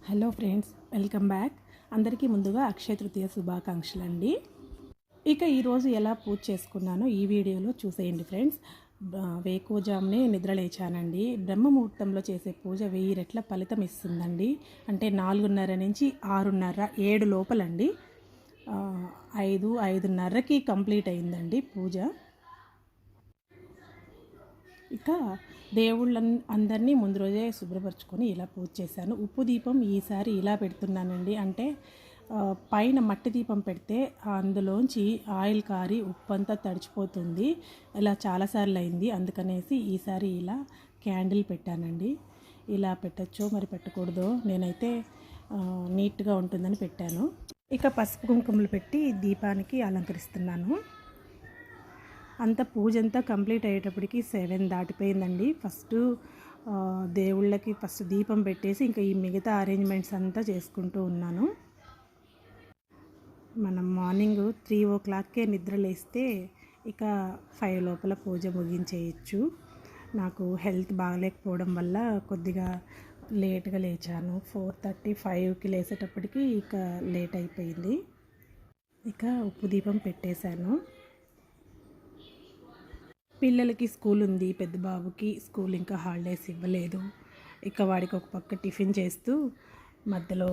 Hello friends, welcome back. అందరికీ ముందుగా అక్షయ తృతీయ శుభాకాంక్షలు అండి. ఇక ఈరోజు ఎలా పూజ చేసుకున్నానో ఈ వీడియోలో చూసేయండి ఫ్రెండ్స్. వేకువజామునే నిద్ర లేచానండి. బ్రహ్మముహూర్తంలో చేసే పూజ 1000 రెట్ల ఫలితం ఇస్తుందండి. అంటే 4:30 నుంచి 6:30 7 లోపలండి. 5:30కి కంప్లీట్ అయిందండి పూజ. ఇక అందరినీ ముందు రోజే శుభ్రపరచుకొని ఇలా పూజ చేశాను. ఉప్పు దీపం ఈసారి ఇలా పెడుతున్నానండి. అంటే పైన మట్టి దీపం పెడితే అందులోంచి ఆయిల్ కారి ఉప్పు అంతా తడిచిపోతుంది. ఇలా చాలాసార్లు అయింది. అందుకనేసి ఈసారి ఇలా క్యాండిల్ పెట్టానండి. ఇలా పెట్టచ్చో మరి పెట్టకూడదో, నేనైతే నీట్గా ఉంటుందని పెట్టాను. ఇక పసుపు కుంకుమలు పెట్టి దీపానికి అలంకరిస్తున్నాను. అంత పూజ అంతా కంప్లీట్ అయ్యేటప్పటికి 7 దాటిపోయిందండి. దేవుళ్ళకి ఫస్ట్ దీపం పెట్టేసి ఇంకా ఈ మిగతా అరేంజ్మెంట్స్ అంతా చేసుకుంటూ ఉన్నాను. మనం మార్నింగ్ 3 o'clockకే నిద్ర లేస్తే ఇక 5 లోపల పూజ ముగించేయచ్చు. నాకు హెల్త్ బాగలేకపోవడం వల్ల కొద్దిగా లేట్గా లేచాను. 4:30 5కి లేచేటప్పటికి ఇక లేట్ అయిపోయింది. ఇక ఉప్పు దీపం పెట్టేశాను. పిల్లలకి స్కూల్ ఉంది. పెద్ద బాబుకి స్కూల్ ఇంకా హాలిడేస్ ఇవ్వలేదు. ఇక వాడికి ఒక పక్క టిఫిన్ చేస్తూ మధ్యలో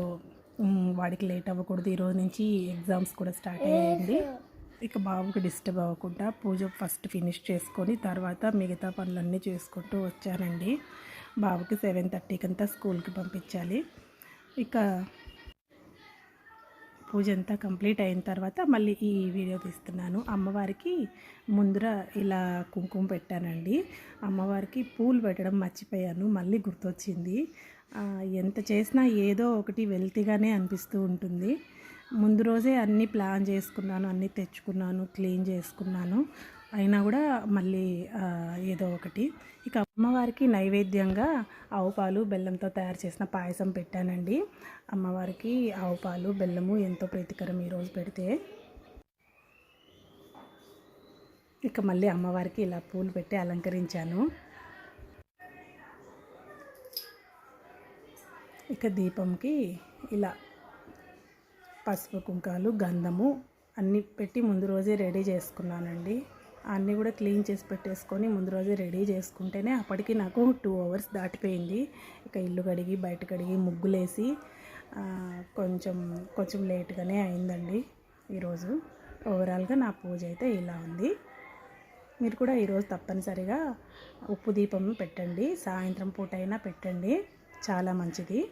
వాడికి లేట్ అవ్వకూడదు. ఈరోజు నుంచి ఎగ్జామ్స్ కూడా స్టార్ట్ అయ్యాయండి. ఇక బాబుకి డిస్టర్బ్ అవ్వకుండా పూజ ఫస్ట్ ఫినిష్ చేసుకొని తర్వాత మిగతా పనులన్నీ చేసుకుంటూ వచ్చానండి. బాబుకి 7:30కి అంతా స్కూల్కి పంపించాలి. ఇక పూజ అంతా కంప్లీట్ అయిన తర్వాత మళ్ళీ ఈ వీడియో తీస్తున్నాను. అమ్మవారికి ముందర ఇలా కుంకుమ పెట్టానండి. అమ్మవారికి పూలు పెట్టడం మర్చిపోయాను, మళ్ళీ గుర్తొచ్చింది. ఎంత చేసినా ఏదో ఒకటి వెల్తిగానే అనిపిస్తూ ఉంటుంది. ముందు రోజే అన్నీ ప్లాన్ చేసుకున్నాను, అన్నీ తెచ్చుకున్నాను, క్లీన్ చేసుకున్నాను. అయినా కూడా మళ్ళీ ఏదో ఒకటి. ఇక అమ్మవారికి నైవేద్యంగా ఆవు పాలు బెల్లంతో తయారు చేసిన పాయసం పెట్టానండి. అమ్మవారికి ఆవు పాలు బెల్లము ఎంతో ప్రీతికరం ఈరోజు పెడితే. ఇక మళ్ళీ అమ్మవారికి ఇలా పూలు పెట్టి అలంకరించాను. ఇక దీపంకి ఇలా పసుపు కుంకాలు గంధము అన్నీ పెట్టి ముందు రోజే రెడీ చేసుకున్నానండి. అన్నీ కూడా క్లీన్ చేసి పెట్టేసుకొని ముందు రోజే రెడీ చేసుకుంటేనే అప్పటికి నాకు 2 hours దాటిపోయింది. ఇక ఇల్లు కడిగి బయట కడిగి ముగ్గులేసి కొంచెం లేట్గానే అయిందండి ఈరోజు. ఓవరాల్గా నా పూజ అయితే ఇలా ఉంది. మీరు కూడా ఈరోజు తప్పనిసరిగా ఉప్పు దీపం పెట్టండి. సాయంత్రం పూట అయినా పెట్టండి, చాలా మంచిది.